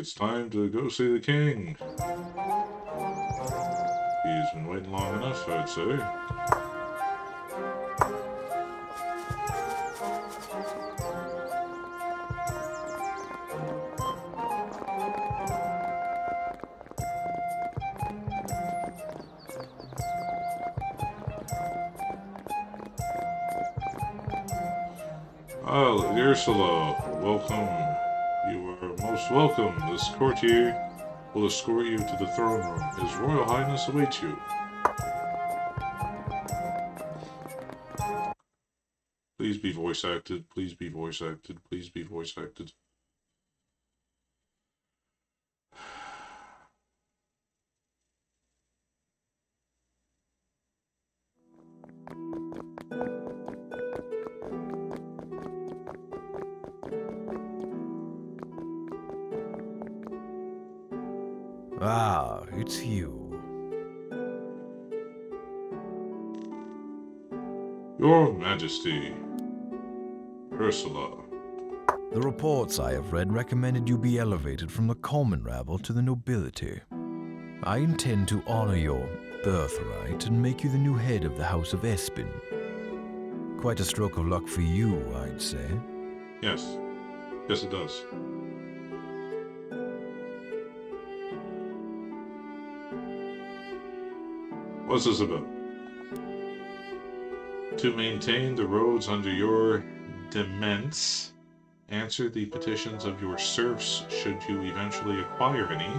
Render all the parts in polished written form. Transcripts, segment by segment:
it's time to go see the king. He's been waiting long enough, I'd say. Ah, Lady Ursula, welcome. You are most welcome. This courtier will escort you to the throne room. His Royal Highness awaits you. Please be voice acted. Please be voice acted. Please be voice acted. Ah, it's you. Your Majesty, Ursula. The reports I have read recommended you be elevated from the common rabble to the nobility. I intend to honor your birthright and make you the new head of the House of Espen. Quite a stroke of luck for you, I'd say. Yes. Yes, it does. What's this about? To maintain the roads under your demesne, answer the petitions of your serfs should you eventually acquire any,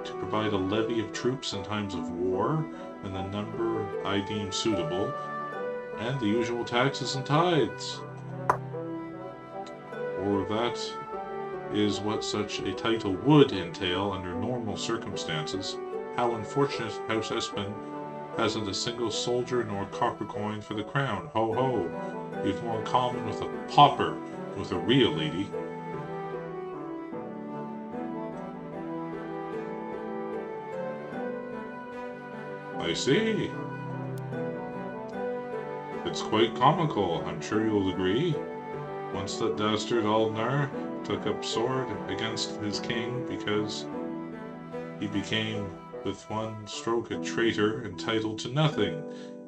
to provide a levy of troops in times of war, and the number I deem suitable, and the usual taxes and tithes. Or that is what such a title would entail under normal circumstances. How unfortunate House Espen hasn't a single soldier nor copper coin for the crown. Ho ho! You've more in common with a pauper than with a real lady. I see. It's quite comical, I'm sure you'll agree. Once that dastard Aldnar took up sword against his king because he became with one stroke a traitor entitled to nothing.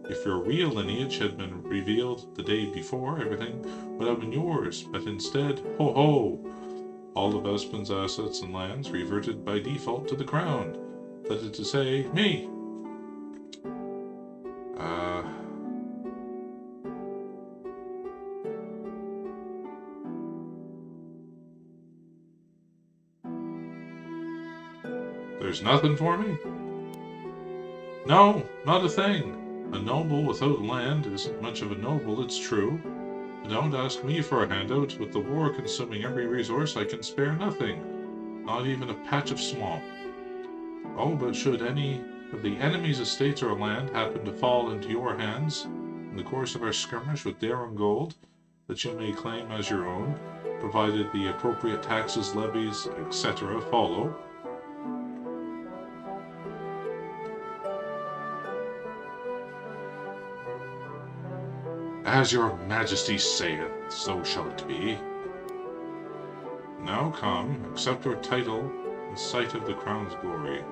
If your real lineage had been revealed the day before, everything would have been yours, but instead, ho ho! All of Espen's assets and lands reverted by default to the crown. That is to say, me. There's nothing for me? No, not a thing. A noble without land isn't much of a noble, it's true. But don't ask me for a handout. With the war consuming every resource, I can spare nothing. Not even a patch of swamp. Oh, but should any of the enemy's estates or land happen to fall into your hands in the course of our skirmish with Darongold, that you may claim as your own, provided the appropriate taxes, levies, etc. follow, as your Majesty saith, so shall it be. Now come, accept your title in sight of the crown's glory.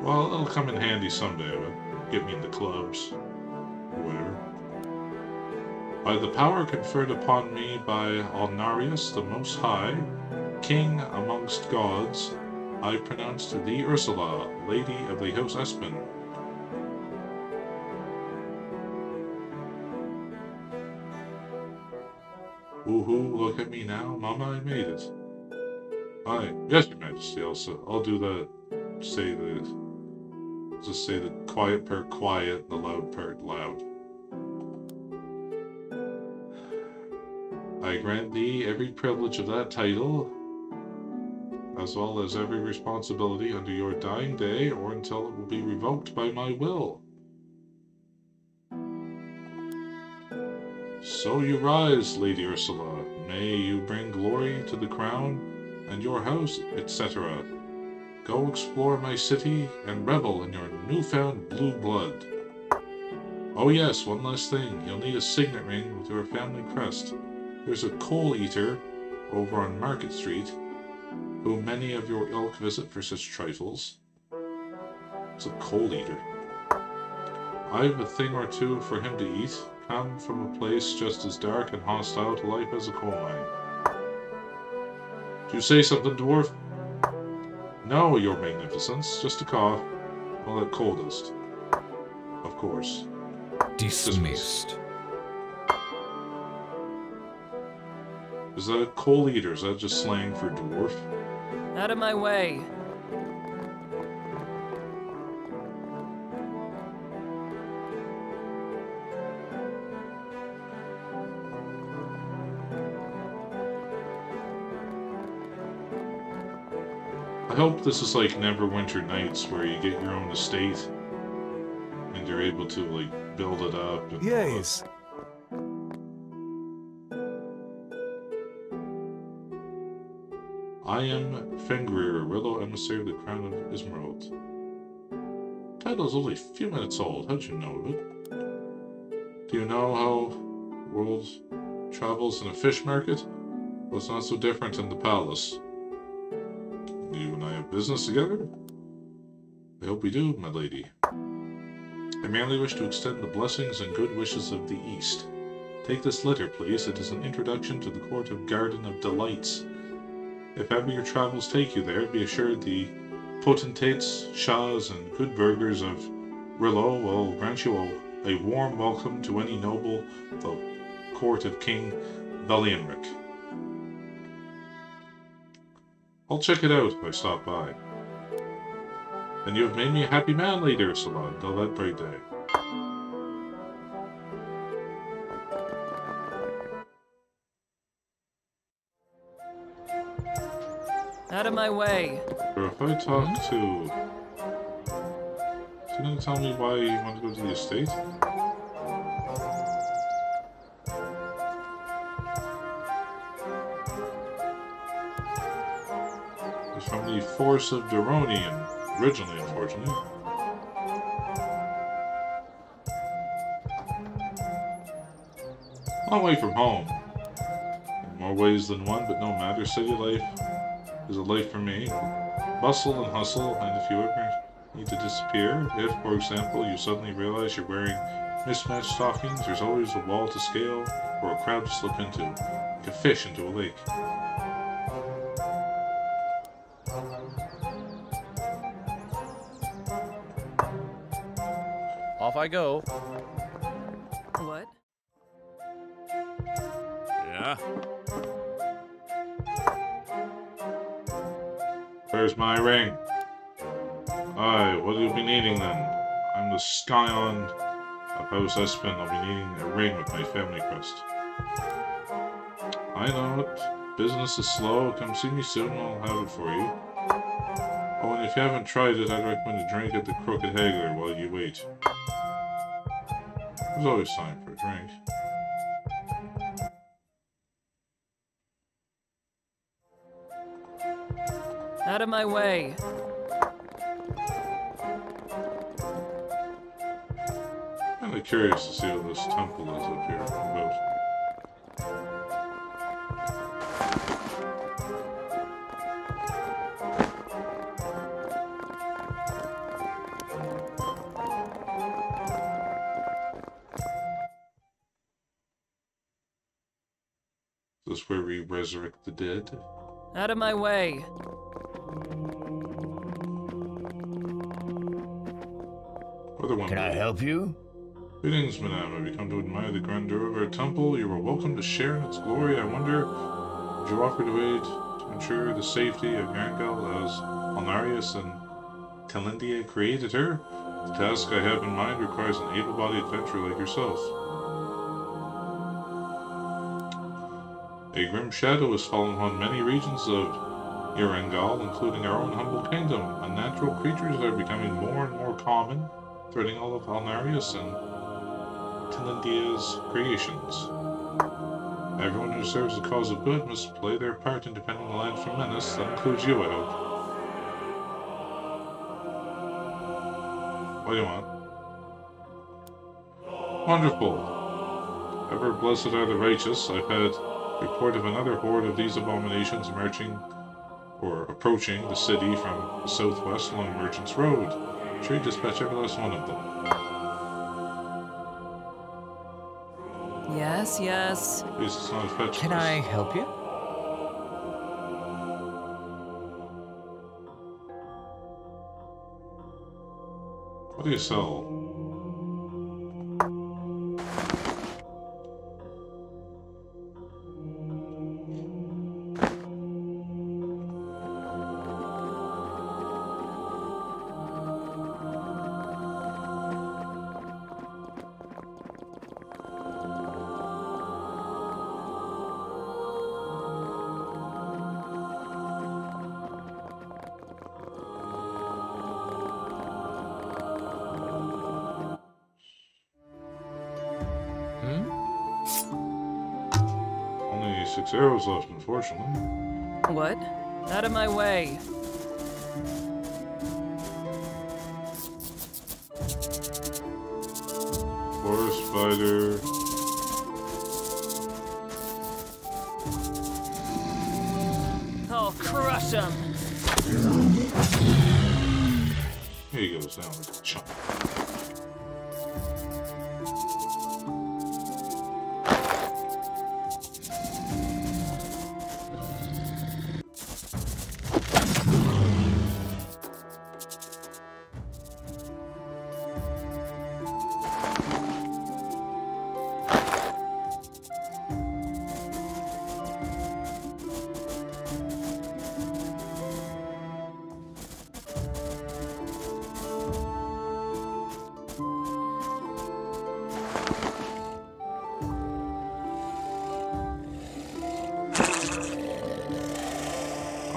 Well, it'll come in handy someday, but get me in the clubs, or whatever. By the power conferred upon me by Alnarius the Most High, King amongst gods, I pronounce to thee Ursula, Lady of the House Espen. Woohoo, look at me now, Mama, I made it. Yes, Your Majesty, I'll do the, just say the quiet part quiet, and the loud part loud. I grant thee every privilege of that title, as well as every responsibility under your dying day, or until it will be revoked by my will. So you rise, Lady Ursula. May you bring glory to the crown and your house, etc. Go explore my city and revel in your newfound blue blood. Oh yes, one last thing. You'll need a signet ring with your family crest. There's a coal eater over on Market Street, who many of your ilk visit for such trifles. It's a coal eater. I've a thing or two for him to eat, come from a place just as dark and hostile to life as a coal mine. Do you say something, dwarf? No, your magnificence, just a cough. All that coal dust. Of course. Dismissed. Is that a coal eater? Is that just slang for dwarf? Out of my way. I hope this is like Neverwinter Nights, where you get your own estate and you're able to like build it up. And Yes. I am Fenrir, Rillo, emissary of the Crown of Ismerald. Title's only a few minutes old. How'd you know of it? Do you know how world travels in a fish market? Well, it's not so different in the palace. You and I have business together? I hope we do, my lady. I merely wish to extend the blessings and good wishes of the East. Take this letter, please. It is an introduction to the court of Garden of Delights. If ever your travels take you there, be assured the potentates, shahs, and good burghers of Rillo will grant you a warm welcome to any noble the court of King Belienric. I'll check it out if I stop by. And you have made me a happy man, Lady Ursula, until that bright day. Out of my way. Or if I talk to... Is he going to tell me why you want to go to the estate? He's from the Force of Duronian, originally, unfortunately. Long way from home. In more ways than one, but no matter. City life is a life for me. Bustle and hustle, and if you ever need to disappear, if, for example, you suddenly realize you're wearing mismatched stockings, there's always a wall to scale or a crowd to slip into, like a fish into a lake. Off I go. What? Yeah. Where's my ring? Aye, what will you be needing then? I'm the Scion of House Espen. I'll be needing a ring with my family crest. I know it. Business is slow. Come see me soon and I'll have it for you. Oh, and if you haven't tried it, I'd recommend a drink at the Crooked Haggler while you wait. There's always time for a drink. Out of my way. Kinda curious to see what this temple is up here about. Is this where we resurrect the dead? Out of my way. Can I help you? Greetings, madame. Have you come to admire the grandeur of our temple? You are welcome to share in its glory. I wonder, would you offer to aid to ensure the safety of Yarngel as Alnarius and Telindia created her? The task I have in mind requires an able-bodied adventurer like yourself. A grim shadow has fallen upon many regions of Yarngel, including our own humble kingdom. Unnatural creatures are becoming more and more common, threatening all of Alnarius and Telindia's creations. Everyone who serves the cause of good must play their part in defending the land from menace. That includes you, I hope. What do you want? Wonderful. Ever blessed are the righteous. I've had report of another horde of these abominations emerging or approaching the city from the southwest along Merchant's Road. Sure, dispatch every last one of them. Yes, yes. Please, it's not a fetch. Can I help you? What do you sell? Only 6 arrows left, unfortunately. What? Out of my way. Forest spider. I'll crush him. Here he goes down like a chump.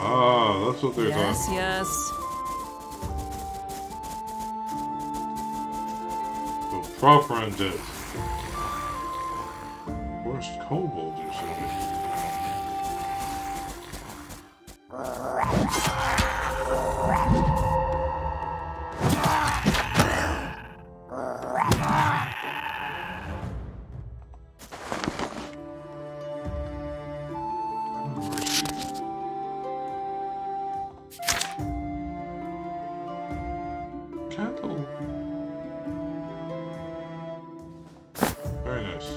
Ah, that's what they're Yes, talking. yes. So proper undead. Forest kobold or something. Candle. Very nice.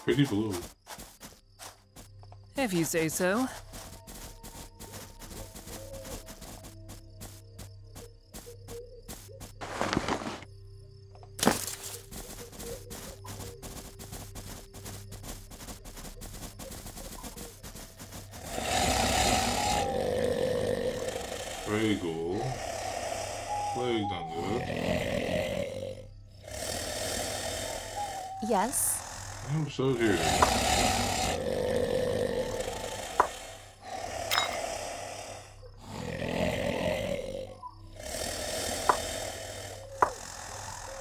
Pretty blue. If you say so. Very cool. Plagued undead. Yes. Oh, so here.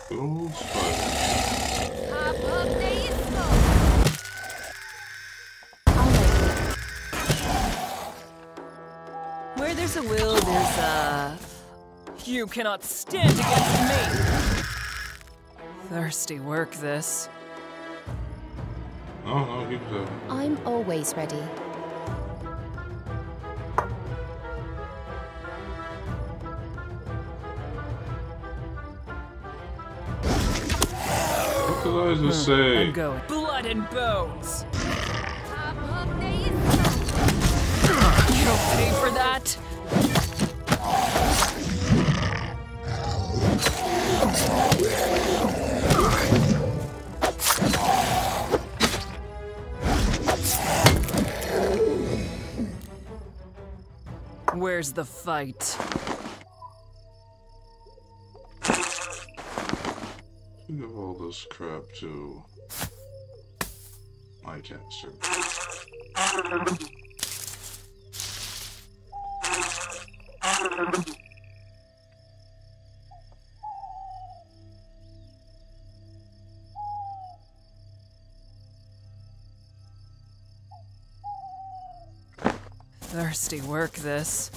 Gold spider. Where there's a will, there's a... You cannot stand against me! Thirsty work, this. No, keep it up. I'm always ready. What did I just say? I'm going. Blood and bones! You'll pay for that? Where's the fight? Think of all this crap to my cancer. Thirsty work, this.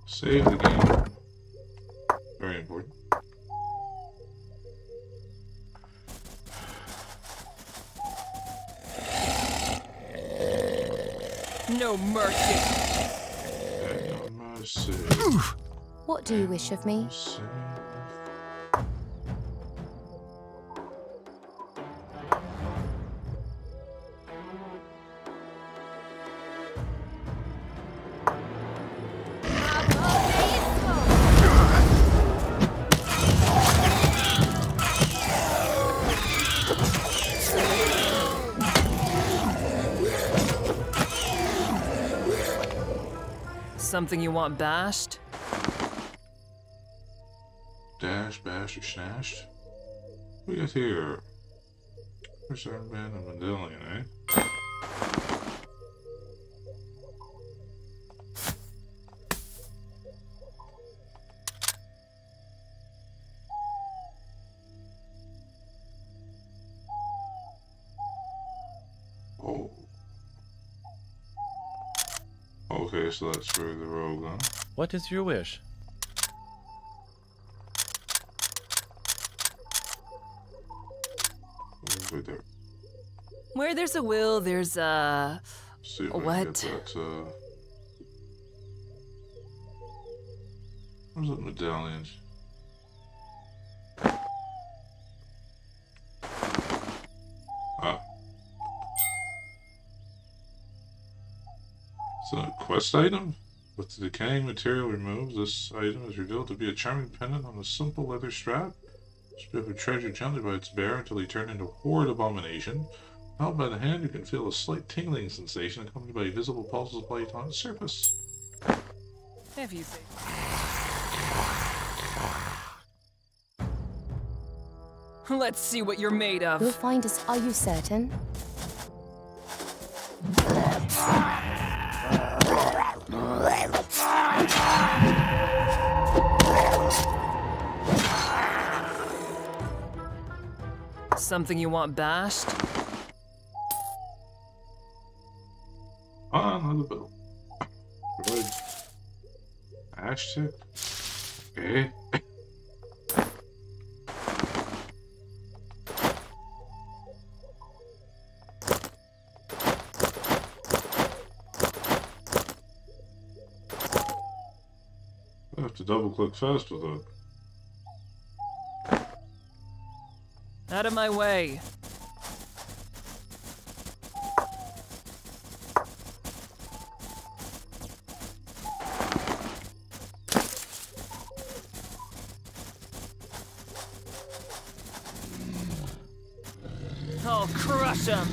Save the game. Very important. No mercy. No mercy. What do you wish of me? Mercy. Something you want bashed? Dash, bash, or snatched? What we got here? First armband and medallion, eh? Oh. Okay, so that's for the rogue, huh? What is your wish? Right there. Where there's a will, there's a... See if I What? can get that, where's that medallion? Ah. It's a quest item? With the decaying material removed, this item is revealed to be a charming pendant on a simple leather strap. Strip a treasure gently by its bearer until he turned into a horrid abomination. Held by the hand, you can feel a slight tingling sensation accompanied by visible pulses of light on its surface. If you say. Let's see what you're made of. You'll find us. Are you certain? Something you want bashed? Ah, another bill. Good. Ash tip. Okay. I have to double click fast with it. Out of my way. I'll crush him.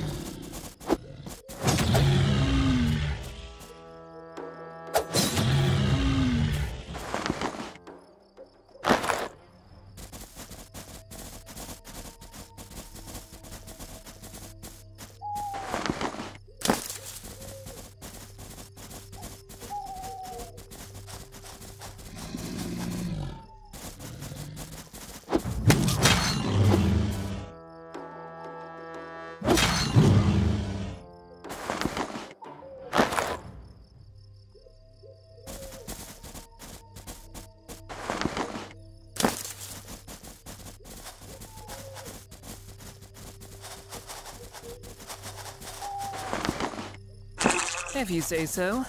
If you say so.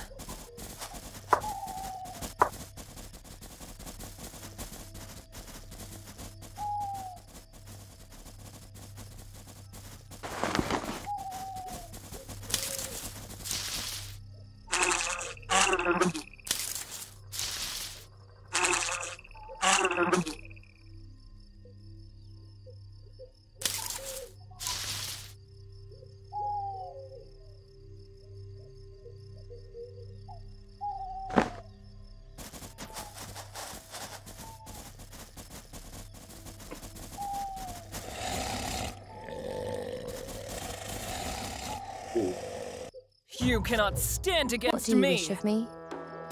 You cannot stand against What do you me. wish of me?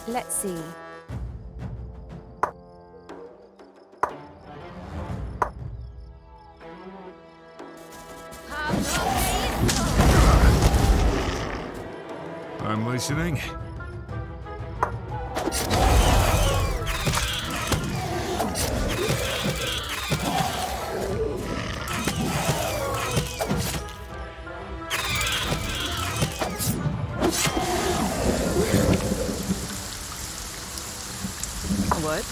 Let's see. I'm listening. What?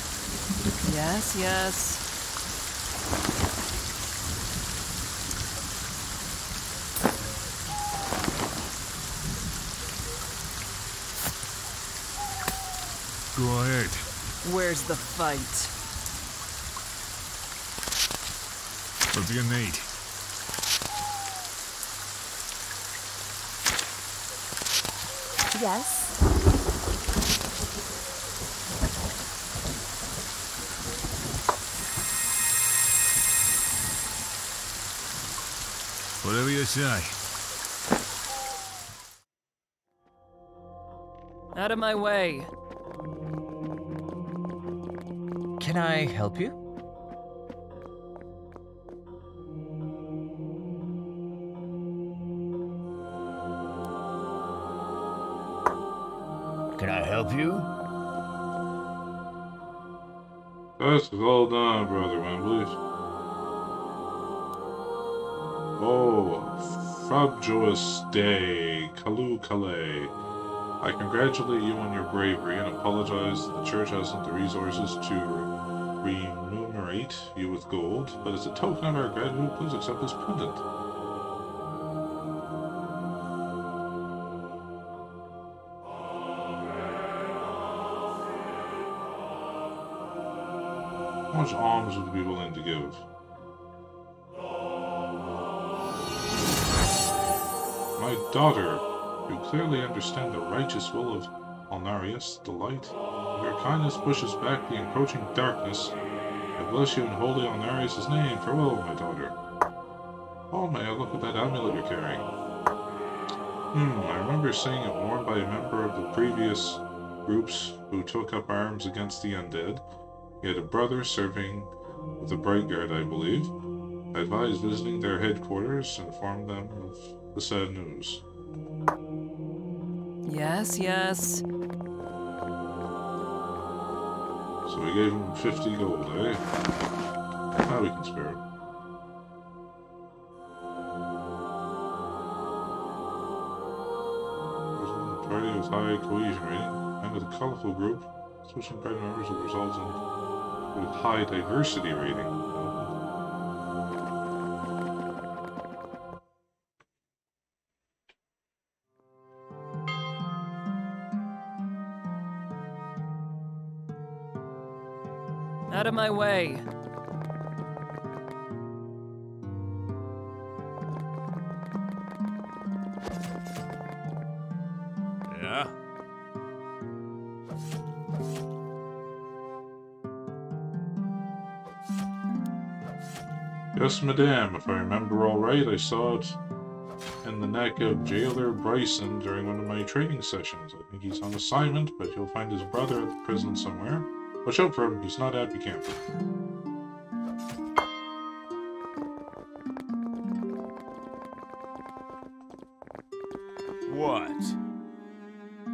Yes, yes. Go ahead. Where's the fight? What do you need? Yes. Whatever you say. Out of my way. Can I help you? Can I help you? That's well done, Brother Wembley. Oh, frabjous day, Kalu Kale. I congratulate you on your bravery and apologize that the church hasn't the resources to remunerate you with gold, but as a token of our gratitude, please accept this pendant. How much alms would you be willing to give? My daughter, you clearly understand the righteous will of Alnarius, the light. Your kindness pushes back the encroaching darkness. I bless you in holy Alnarius' name. Farewell, my daughter. Oh, may I look at that amulet you're carrying? I remember seeing it worn by a member of the previous groups who took up arms against the undead. He had a brother serving with the Bright Guard, I believe. I advised visiting their headquarters and informed them of the sad news. Yes, yes. So we gave him 50 gold, eh? Now we can spare it. The party with high cohesion rating, and with a colorful group, switching party members will result in with high diversity rating. Out of my way. Yeah? Yes, madame, if I remember all right, I saw it in the neck of Jailer Bryson during one of my training sessions. I think he's on assignment, but you'll find his brother at the prison somewhere. Watch out for him, he's not Abby Camper. What?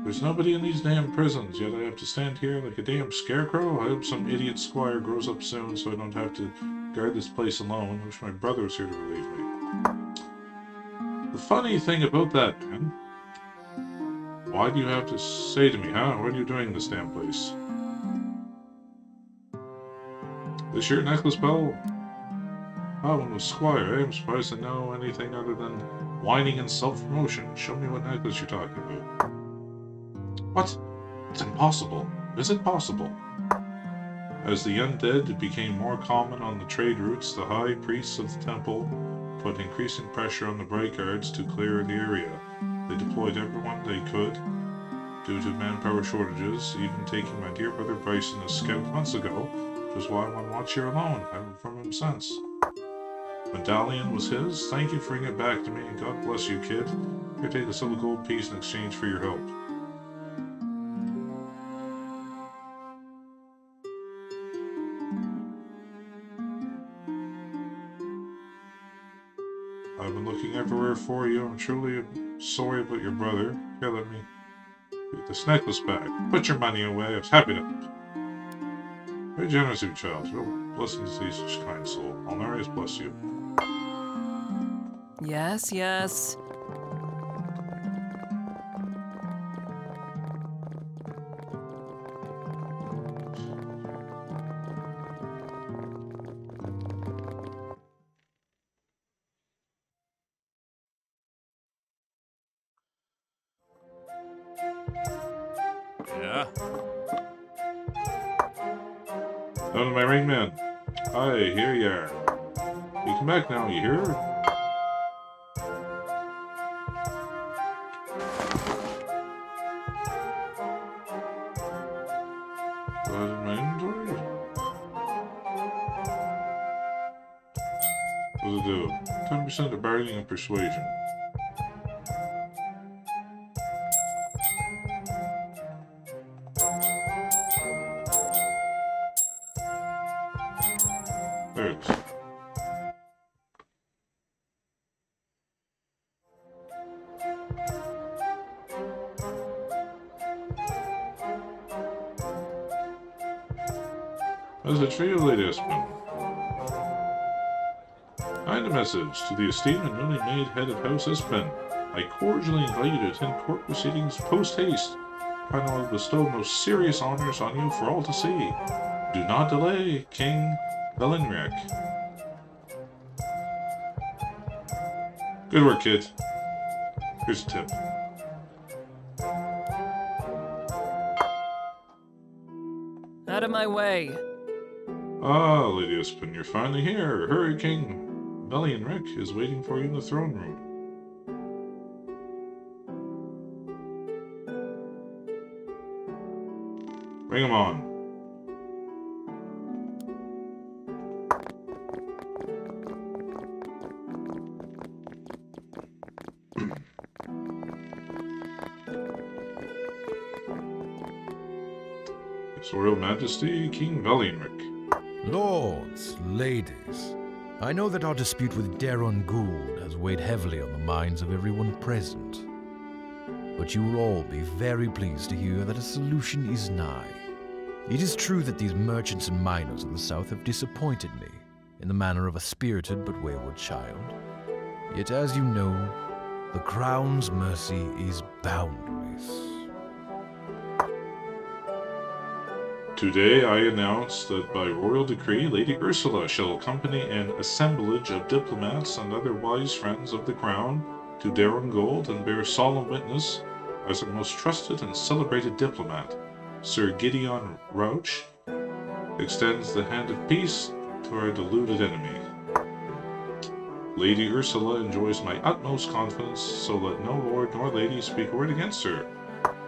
There's nobody in these damn prisons, yet I have to stand here like a damn scarecrow. I hope some idiot squire grows up soon so I don't have to guard this place alone. I wish my brother was here to relieve me. The funny thing about that, man, why do you have to say to me, huh? What are you doing in this damn place? This your necklace, pal? Oh, one was Squire, eh? I'm surprised to know anything other than whining and self-promotion. Show me what necklace you're talking about. What? It's impossible. Is it possible? As the undead became more common on the trade routes, the high priests of the temple put increasing pressure on the Bright Guards to clear the area. They deployed everyone they could due to manpower shortages, even taking my dear brother Bryson as scout months ago, which is why I'm on watch here alone. I haven't from him since. Medallion was his. Thank you for bringing it back to me, and God bless you, kid. Here, take a silver gold piece in exchange for your help. I've been looking everywhere for you. I'm truly sorry about your brother. Here, let me get this necklace back. Put your money away. I was happy to. Very generous of you, child. Real blessings to you, such a kind soul. Alnarius bless you. Yes, yes. Yeah? Down to my ring man. Hi, here you are. You come back now, you hear? Do I have my inventory? What does it do? 10% of bargaining and persuasion. There it is. Message for you, Lady Espen. Find a message to the esteemed and newly made head of House Espen. I cordially invite you to attend court proceedings post-haste. I will bestow most serious honors on you for all to see. Do not delay, King Belinric. Good work, kid. Here's a tip. Out of my way. Ah, Lady Espen, you're finally here. Hurry, King Belinric is waiting for you in the throne room. Bring him on. His Royal Majesty, King Belinric. Lords, ladies, I know that our dispute with Darren Gould has weighed heavily on the minds of everyone present. But you will all be very pleased to hear that a solution is nigh. It is true that these merchants and miners in the south have disappointed me, in the manner of a spirited but wayward child. Yet as you know, the Crown's mercy is boundless. Today I announce that by royal decree Lady Ursula shall accompany an assemblage of diplomats and other wise friends of the crown to Darren Gold and bear solemn witness as our most trusted and celebrated diplomat, Sir Gideon Rauch, extends the hand of peace to our deluded enemy. Lady Ursula enjoys my utmost confidence, so let no lord nor lady speak a word against her.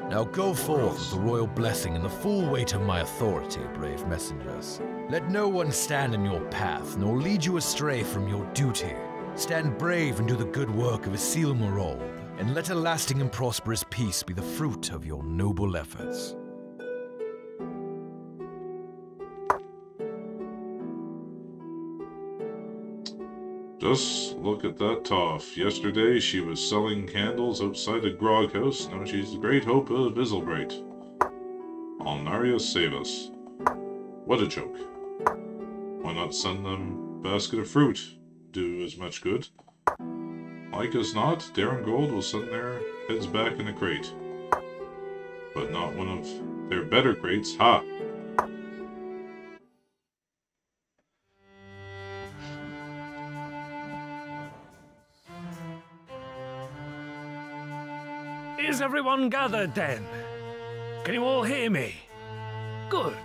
Now go forth with the royal blessing and the full weight of my authority, brave messengers. Let no one stand in your path, nor lead you astray from your duty. Stand brave and do the good work of Isil Morol, and let a lasting and prosperous peace be the fruit of your noble efforts. Just look at that toff. Yesterday she was selling candles outside a grog house. Now she's the great hope of Isilbright. Alnarius save us. What a joke. Why not send them a basket of fruit? Do as much good. Like as not, Darren Gold will send their heads back in a crate. But not one of their better crates. Ha! Is everyone gathered then? Can you all hear me? Good.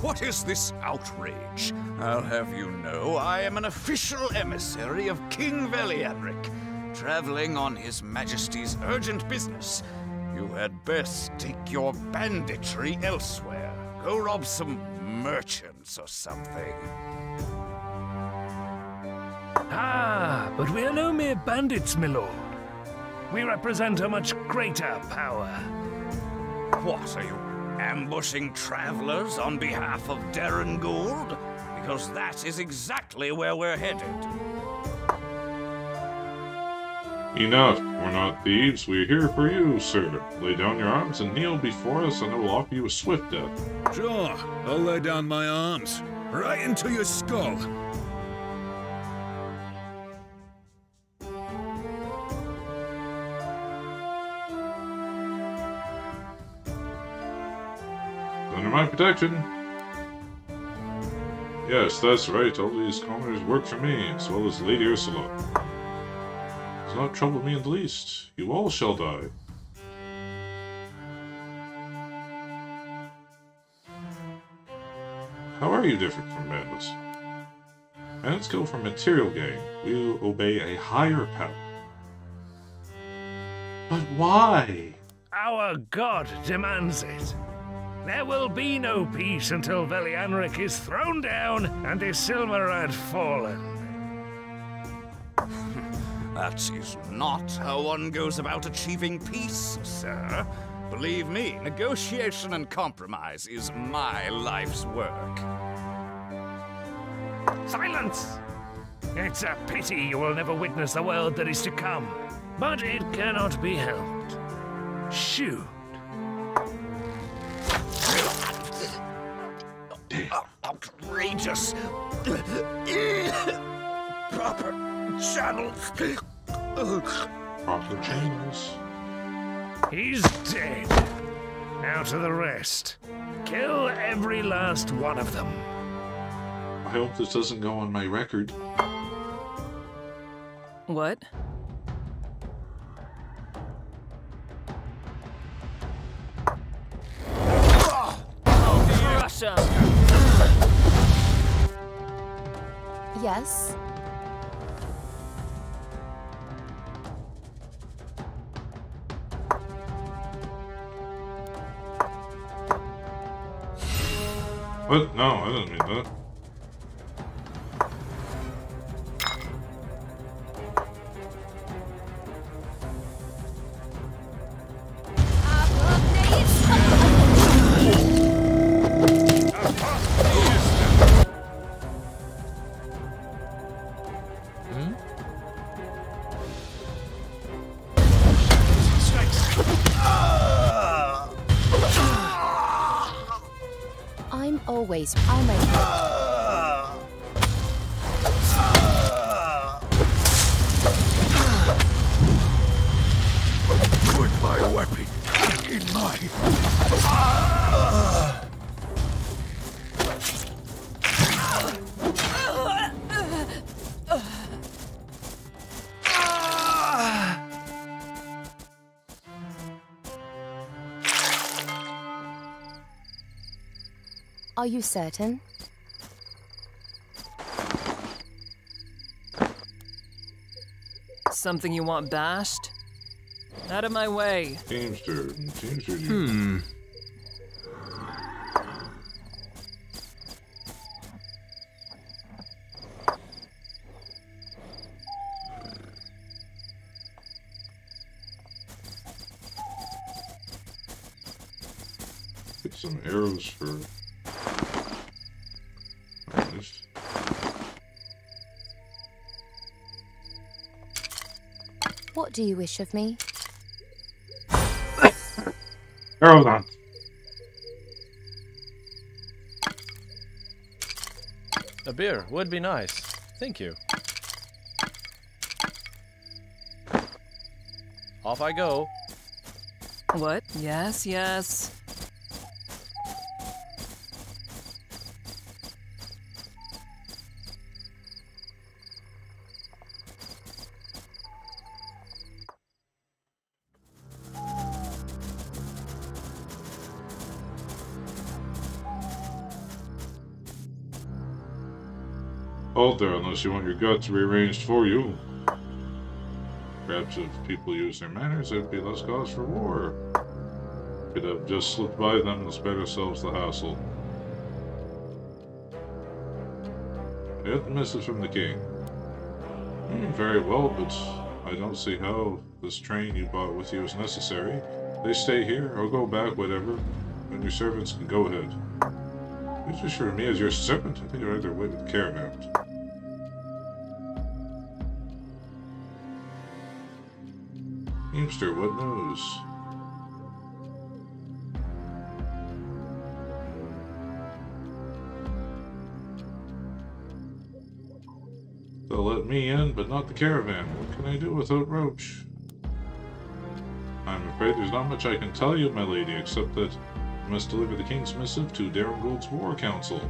What is this outrage? I'll have you know I am an official emissary of King Veliadric, traveling on His Majesty's urgent business. You had best take your banditry elsewhere. Go rob some merchants or something. Ah, but we are no mere bandits, my lord. We represent a much greater power. What, are you ambushing travelers on behalf of Darren Gould? because that is exactly where we're headed. Enough. We're not thieves. We're here for you, sir. Lay down your arms and kneel before us, and I will offer you a swift death. Sure, I'll lay down my arms. Right into your skull. Under my protection. Yes, that's right. All these commoners work for me, as well as Lady Ursula. Does not trouble me in the least. You all shall die. How are you different from bandits? Bandits go for material gain. We obey a higher power. But why? Our god demands it. There will be no peace until Velianrik is thrown down and Isilmarad fallen. That is not how one goes about achieving peace, sir. Believe me, negotiation and compromise is my life's work. Silence! It's a pity you will never witness the world that is to come. But it cannot be helped. Shoot. Outrageous. Proper channels. Proper channels. He's dead. Now to the rest. Kill every last one of them. I hope this doesn't go on my record. What? Crush 'em. Yes? What? No, I didn't mean that. I'll make it. Put my weapon in my... Are you certain? Something you want bashed? Out of my way. Teamster. Get some arrows for... What do you wish of me? Arrows on. A beer would be nice. Thank you. Off I go. What? Yes, yes. Hold there, unless you want your guts rearranged for you. Perhaps if people use their manners, there'd be less cause for war. Could have just slipped by them and spared ourselves the hassle. We got the message from the king. Very well, but I don't see how this train you brought with you is necessary. They stay here, or go back, whatever, and your servants can go ahead. Please assure me as your servant. I think I'd rather wait with the caravan. Teamster, what news? They'll let me in, but not the caravan. What can I do without Roach? I'm afraid there's not much I can tell you, my lady, except that you must deliver the king's missive to Darengold's War Council.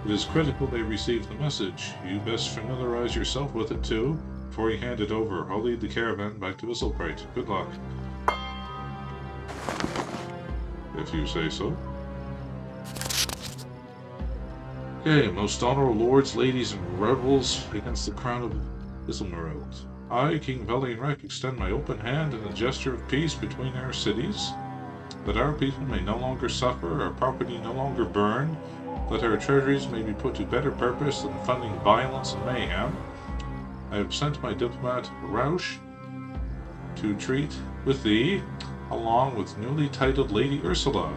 It is critical they receive the message. You best familiarize yourself with it too, before you hand it over. I'll lead the caravan back to Whistlebright. Good luck. If you say so. Okay, most honorable lords, ladies, and rebels against the crown of Islemerald. I, King Velianrek, extend my open hand in a gesture of peace between our cities, that our people may no longer suffer, our property no longer burn, that our treasuries may be put to better purpose than funding violence and mayhem. I have sent my diplomat, Rausch, to treat with thee, along with newly titled Lady Ursula.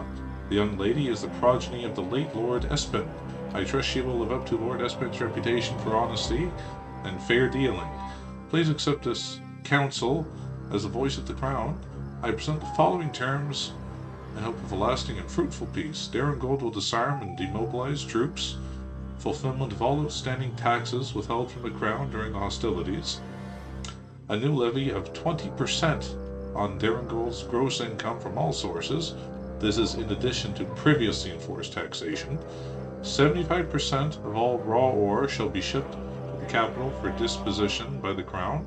The young lady is the progeny of the late Lord Espen. I trust she will live up to Lord Espen's reputation for honesty and fair dealing. Please accept this counsel as the voice of the crown. I present the following terms in hope of a lasting and fruitful peace. Darengold will disarm and demobilize troops, fulfillment of all outstanding taxes withheld from the crown during the hostilities, a new levy of 20% on Darengold's gross income from all sources. This is in addition to previously enforced taxation. 75% of all raw ore shall be shipped to the capital for disposition by the crown.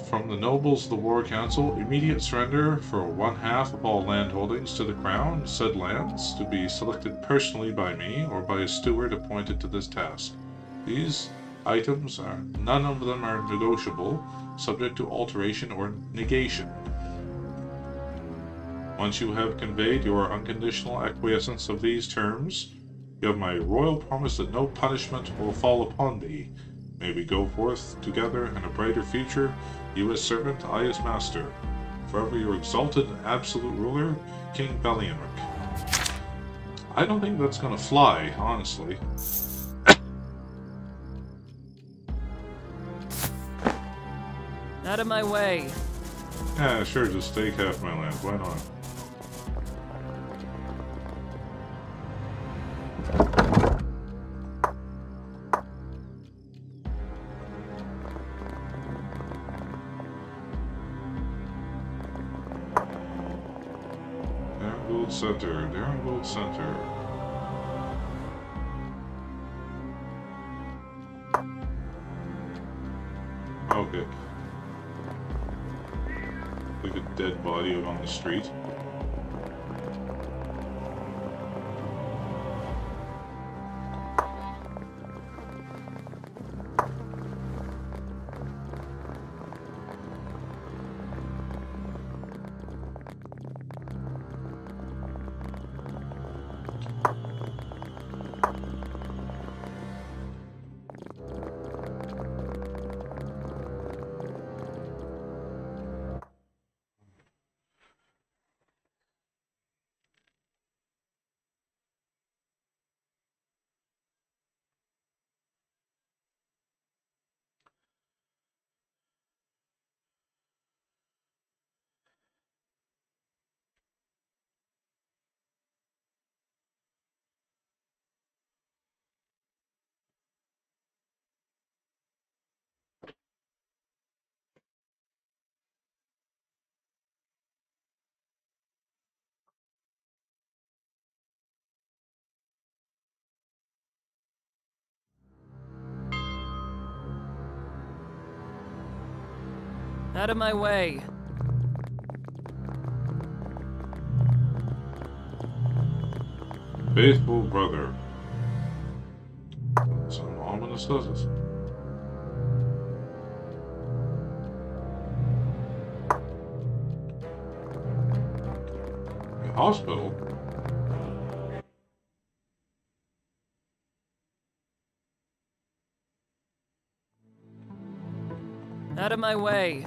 From the nobles of the War Council, immediate surrender for 1/2 of all land holdings to the crown, said lands to be selected personally by me or by a steward appointed to this task. These items are, none of them are negotiable, subject to alteration or negation. Once you have conveyed your unconditional acquiescence of these terms, you have my royal promise that no punishment will fall upon thee. May we go forth together in a brighter future, you as servant, I as master. Forever your exalted and absolute ruler, King Velianrek. I don't think that's gonna fly, honestly. Out of my way. Yeah, sure, just take half my land, why not? Darengold Center. Okay. Like a dead body out on the street. Out of my way. Faithful brother. Some ominous does it. The hospital? Out of my way.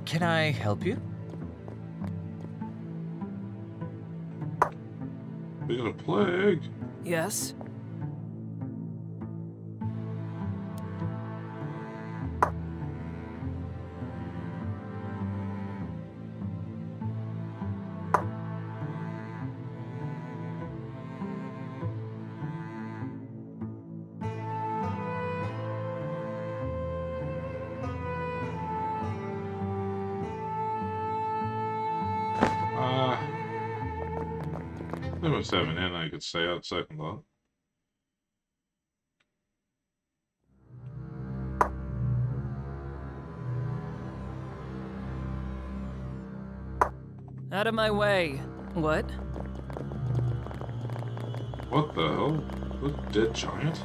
Can I help you? We got a plague. Yes? They must have an inn I could stay at second thought. Out of my way. What? What the hell? What dead giant?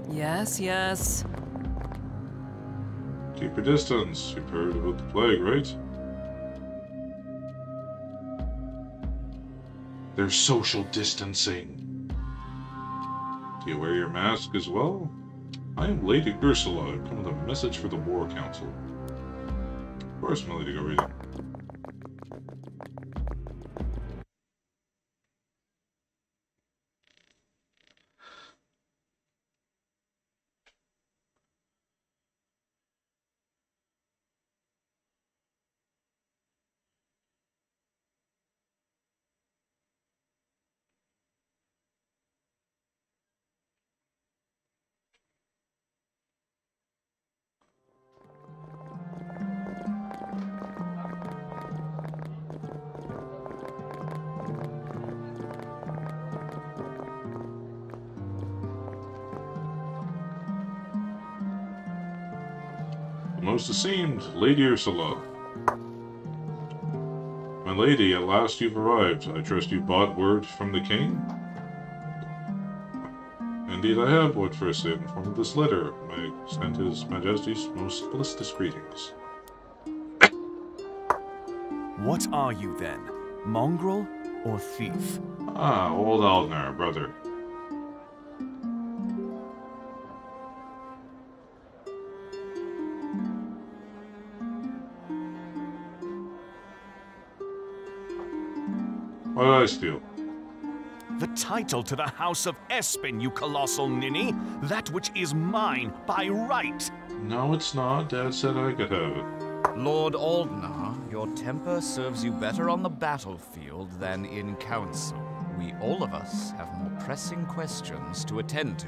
Yes, yes. Keep your distance. You've heard about the plague, right? There's social distancing. Do you wear your mask as well? I am Lady Ursula. I've come with a message for the War Council. Of course, my lady, go read it. Most esteemed Lady Ursula. My lady, at last you've arrived. I trust you brought word from the king? Indeed I have, Lord Firstly, in the form of this letter. May I extend his majesty's most felicitous greetings. What are you then? Mongrel or thief? Ah, old Aldnar, brother. What did I steal? The title to the House of Espen, you colossal ninny! That which is mine by right! No, it's not. Dad said I could have it. Lord Aldnar, your temper serves you better on the battlefield than in council. We, all of us, have more pressing questions to attend to.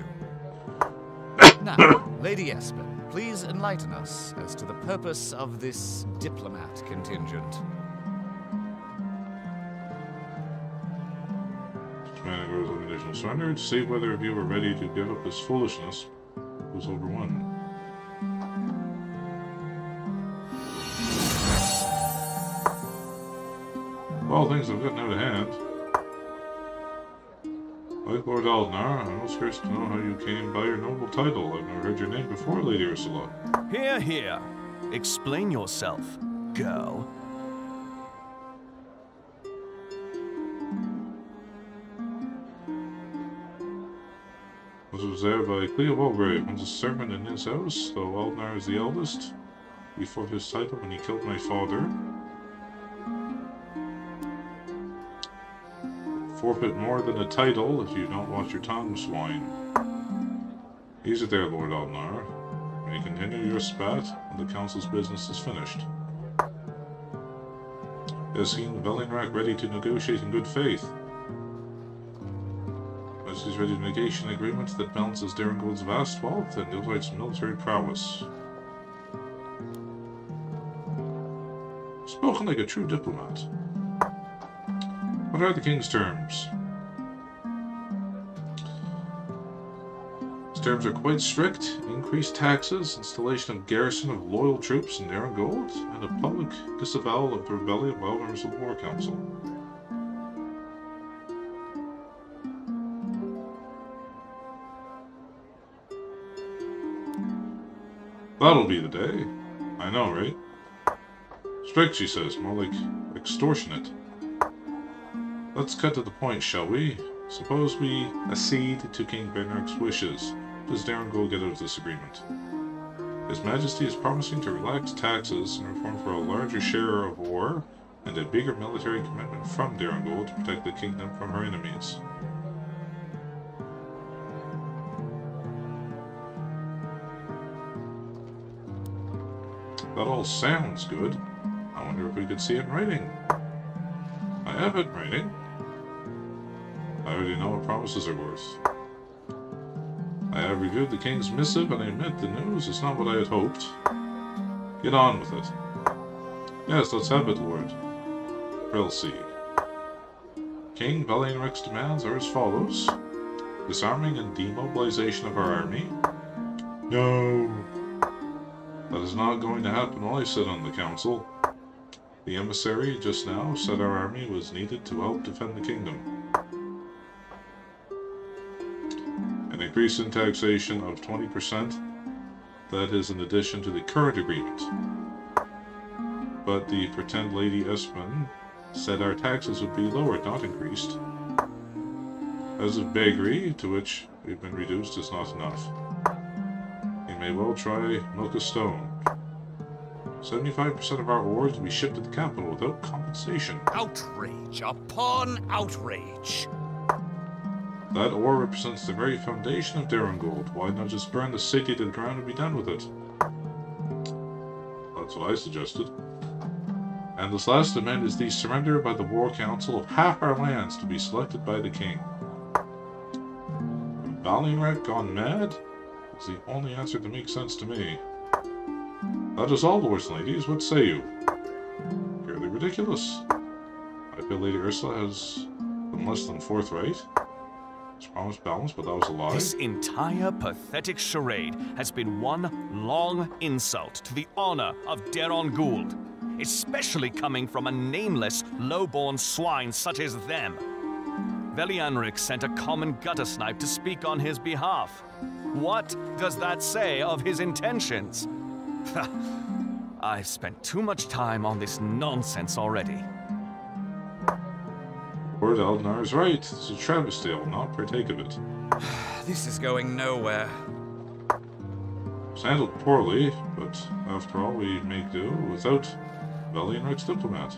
Now, Lady Espen, please enlighten us as to the purpose of this diplomat contingent. Commanding orders of additional surrender to see whether if you are ready to give up this foolishness was over one. Well, things have gotten out of hand. Like Lord Aldnar, I was curious to know how you came by your noble title. I've never heard your name before, Lady Ursula. Here, here. Explain yourself, girl. This was there by Clea Walgrave, once a servant in his house, though Aldnar is the eldest. He forfeited his title when he killed my father. Forfeit more than a title if you don't watch your tongue, swine. Easy there, Lord Aldnar. You may continue your spat when the council's business is finished. Has seen Velianrak ready to negotiate in good faith. He's ready to negotiate an agreement that balances Darengold's vast wealth and Nilright's military prowess. Spoken like a true diplomat. What are the king's terms? His terms are quite strict. Increased taxes, installation of garrison of loyal troops in Darengold, and a public disavowal of the rebellion by all members of the War Council. That'll be the day. I know, right? Strict, she says, more like extortionate. Let's cut to the point, shall we? Suppose we accede to King Benrick's wishes. Does Darengold get out of this agreement? His Majesty is promising to relax taxes in return for a larger share of war and a bigger military commitment from Darengold to protect the kingdom from her enemies. That all sounds good. I wonder if we could see it in writing. I have it in writing. I already know what promises are worth. I have reviewed the king's missive, and I admit the news is not what I had hoped. Get on with it. Yes, let's have it, Lord. Proceed. King Velianric's demands are as follows. Disarming and demobilization of our army. No. That is not going to happen while I sit on the council. The emissary just now said our army was needed to help defend the kingdom. An increase in taxation of 20%, that is in addition to the current agreement. But the pretend Lady Espen said our taxes would be lowered, not increased. As if beggary, to which we've been reduced, is not enough. He may well try milk a stone. 75% of our ores will be shipped to the capital without compensation. Outrage upon outrage. That ore represents the very foundation of Darengold. Why not just burn the city to the ground and be done with it? That's what I suggested. And this last demand is the surrender by the War Council of half our lands to be selected by the king. Velianric gone mad? Is the only answer that makes sense to me. That is all, lords and ladies. What say you? Fairly ridiculous. I feel Lady Ursula has been less than forthright. It's promised balance, but that was a lie. This entire pathetic charade has been one long insult to the honor of Darengold, especially coming from a nameless, low-born swine such as them. Velianric sent a common gutter snipe to speak on his behalf. What does that say of his intentions? I've spent too much time on this nonsense already. Lord Eldnar is right. It's a travesty. I will not partake of it. This is going nowhere. It's handled poorly, but after all, we make do without Velianric's diplomat.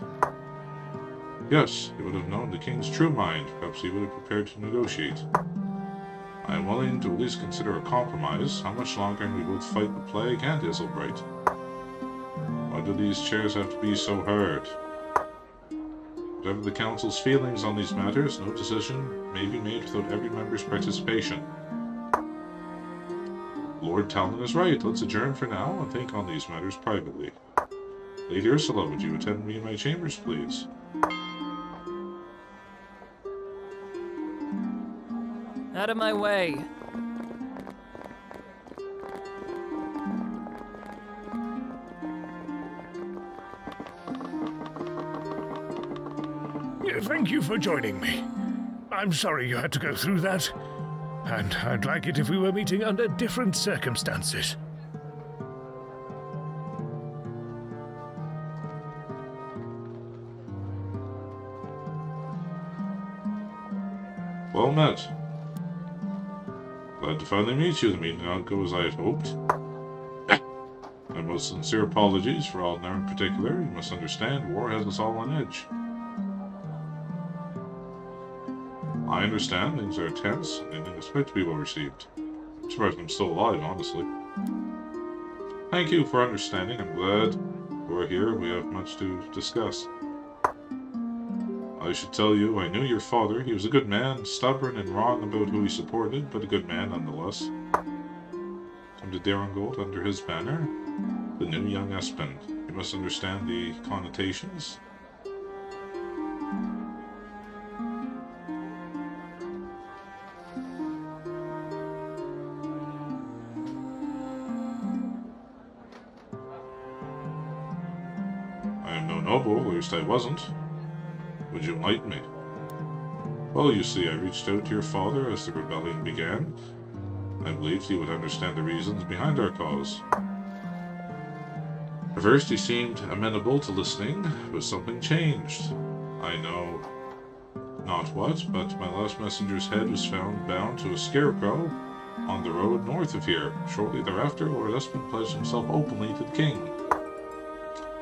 Yes, he would have known the king's true mind. Perhaps he would have prepared to negotiate. I am willing to at least consider a compromise. How much longer can we both fight the plague and Isilbright? Why do these chairs have to be so hard? Whatever the council's feelings on these matters, no decision may be made without every member's participation. Lord Talon is right. Let's adjourn for now and think on these matters privately. Lady Ursula, would you attend me in my chambers, please? Out of my way. Thank you for joining me. I'm sorry you had to go through that, and I'd like it if we were meeting under different circumstances. Well met. Glad to finally meet you. The meeting did not go as I had hoped. My most sincere apologies for Aldnar in particular. You must understand, war has us all on edge. I understand things are tense, and didn't expect to be well received. I'm surprised I'm still alive, honestly. Thank you for understanding. I'm glad we're here. We have much to discuss. I should tell you, I knew your father. He was a good man, stubborn and wrong about who he supported, but a good man nonetheless. Come to Darengold under his banner, the new young Espen. You must understand the connotations. I am no noble, at least I wasn't. Would you enlighten me? Well, you see, I reached out to your father as the rebellion began. I believed he would understand the reasons behind our cause. At first he seemed amenable to listening, but something changed. I know not what, but my last messenger's head was found bound to a scarecrow on the road north of here. Shortly thereafter, Lord Espen pledged himself openly to the king.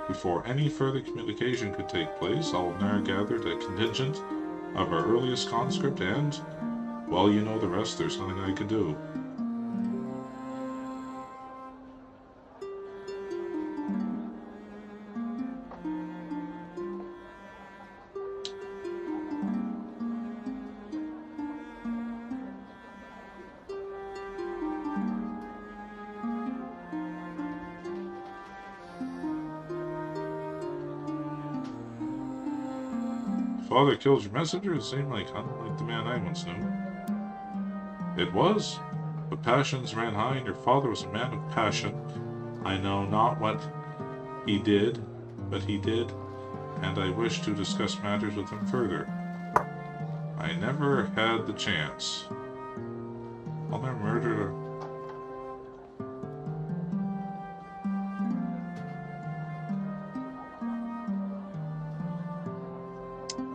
Before any further communication could take place, Aldnar gathered a contingent of our earliest conscript and, well, you know the rest, there's nothing I could do. Father killed your messenger? It seemed unlike the man I once knew. It was, but passions ran high, and your father was a man of passion. I know not what he did, but he did, and I wish to discuss matters with him further. I never had the chance. Aldnar murdered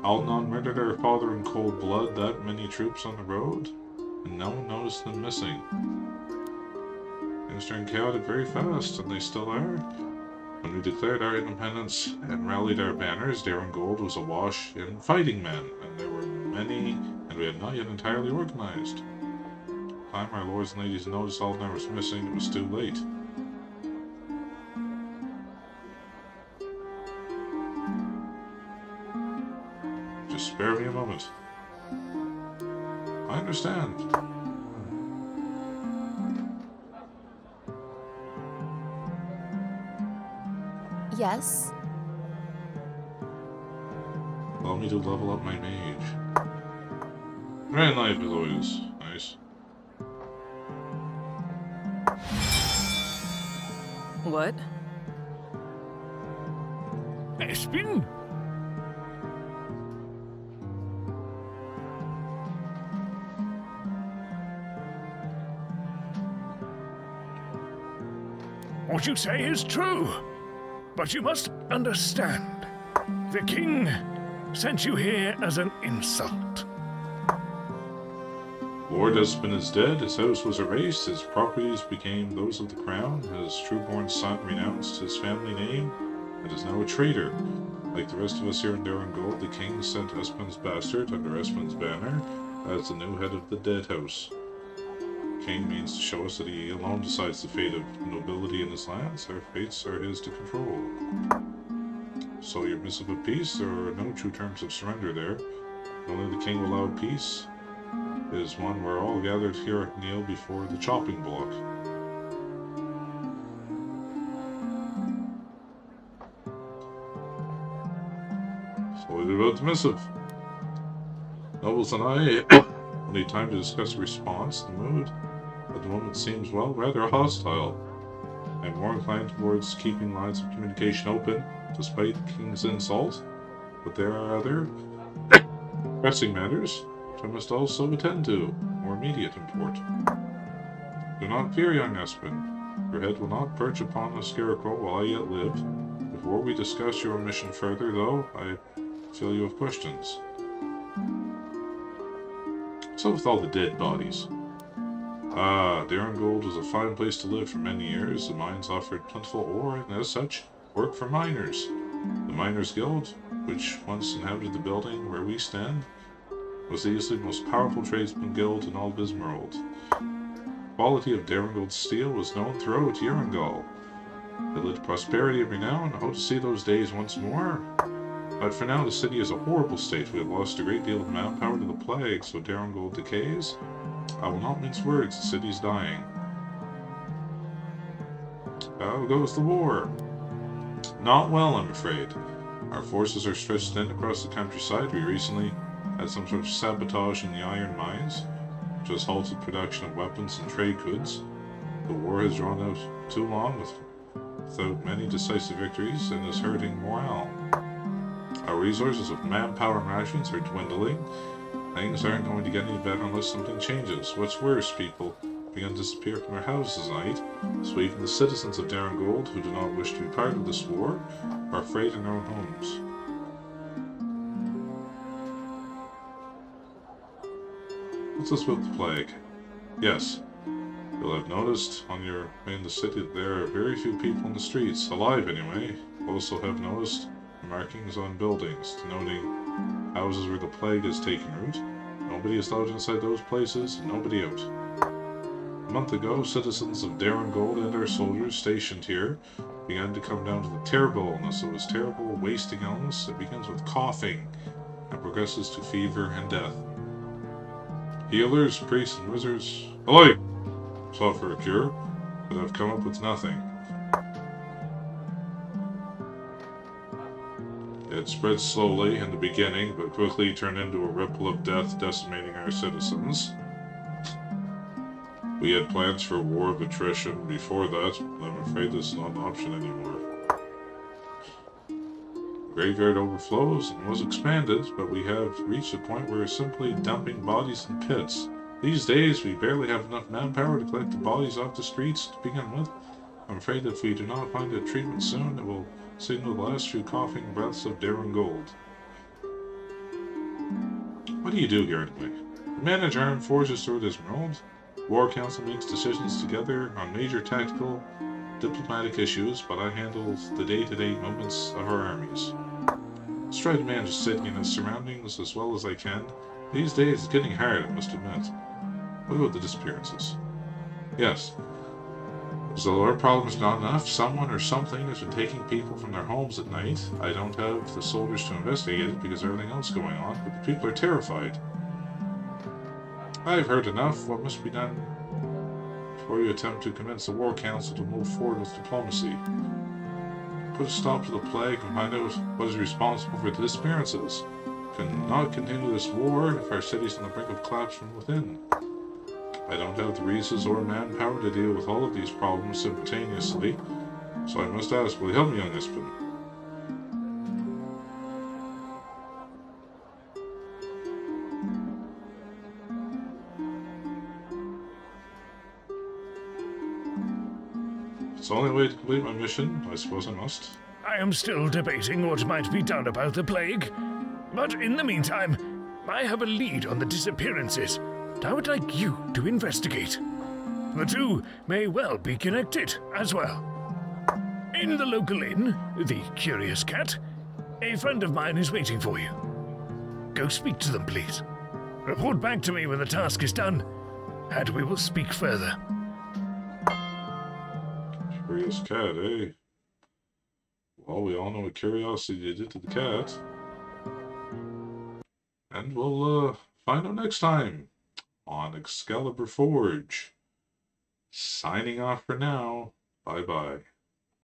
Aldnar murdered our father in cold blood, that many troops on the road, and no one noticed them missing. Things turned chaotic very fast, and they still are. When we declared our independence and rallied our banners, Darongold was awash in fighting men, and there were many, and we had not yet entirely organized. By the time our lords and ladies noticed Aldnar was missing, it was too late. Just spare me a moment. I understand. Yes? Allow me to level up my mage. Grand life is always nice. What? Espen? What you say is true, but you must understand. The king sent you here as an insult. Lord Espen is dead, his house was erased, his properties became those of the crown, his true-born son renounced his family name, and is now a traitor. Like the rest of us here in Darongold, the king sent Espen's bastard under Espen's banner as the new head of the dead house. King means to show us that he alone decides the fate of nobility in his lands. Our fates are his to control. So your missive of peace, there are no true terms of surrender there. Only the king will allow peace is one where all gathered here kneel before the chopping block. So what about the missive? Nobles and I will need time to discuss a response. The mood at the moment seems, well, rather hostile. I am more inclined towards keeping lines of communication open, despite the king's insult, but there are other pressing matters which I must also attend to, more immediate import. Do not fear, young Espen. Your head will not perch upon a scarecrow while I yet live. Before we discuss your mission further, though, I feel you have questions. So with all the dead bodies. Darongold was a fine place to live for many years. The mines offered plentiful ore, and as such, work for miners. The Miners' Guild, which once inhabited the building where we stand, was easily the most powerful tradesman guild in all Bismarck. The quality of Darongold's steel was known throughout Yurungol. It led to prosperity and renown. I hope to see those days once more. But for now, the city is a horrible state. We have lost a great deal of manpower to the plague, so Darongold decays. I will not mince words, the city's dying. How goes the war? Not well, I'm afraid. Our forces are stretched thin across the countryside. We recently had some sort of sabotage in the iron mines, which has halted production of weapons and trade goods. The war has drawn out too long without many decisive victories and is hurting morale. Our resources of manpower and rations are dwindling. Things aren't going to get any better unless something changes. What's worse, people begin to disappear from their houses at night, so even the citizens of Darongold who do not wish to be part of this war are afraid in their own homes. What's this about the plague? Yes. You'll have noticed on your way in the city that there are very few people in the streets, alive anyway. You'll also have noticed markings on buildings denoting houses where the plague has taken root. Nobody is allowed inside those places, and nobody out. A month ago, citizens of Darongold and our soldiers stationed here began to come down to the terrible illness. It was terrible, wasting illness. It begins with coughing and progresses to fever and death. Healers, priests, and wizards alike sought for a cure, but have come up with nothing. It spread slowly in the beginning, but quickly turned into a ripple of death, decimating our citizens. We had plans for a war of attrition before that, but I'm afraid this is not an option anymore. The graveyard overflows and was expanded, but we have reached a point where we're simply dumping bodies in pits. These days, we barely have enough manpower to collect the bodies off the streets to begin with. I'm afraid if we do not find a treatment soon, it will signal the last few coughing breaths of Darongold. What do you do here anyway? You manage armed forces through this world. War Council makes decisions together on major tactical, diplomatic issues, but I handle the day-to-day movements of our armies. Let's try to manage the city and its surroundings as well as I can. These days it's getting hard, I must admit. What about the disappearances? Yes. As though our problem is not enough, someone or something has been taking people from their homes at night. I don't have the soldiers to investigate it because of everything else going on, but the people are terrified. I've heard enough. What must be done before you attempt to convince the War Council to move forward with diplomacy? Put a stop to the plague and find out what is responsible for the disappearances. We cannot continue this war if our city is on the brink of collapse from within. I don't have the resources or manpower to deal with all of these problems simultaneously, so I must ask, will you help me on this one? It's the only way to complete my mission. I suppose I must. I am still debating what might be done about the plague. But in the meantime, I have a lead on the disappearances. I would like you to investigate. The two may well be connected as well. In the local inn, the Curious Cat, a friend of mine is waiting for you. Go speak to them, please. Report back to me when the task is done, and we will speak further. Curious Cat, eh? Well, we all know what curiosity you did to the cat. And we'll find out next time on Excalibur Forge. Signing off for now. Bye-bye.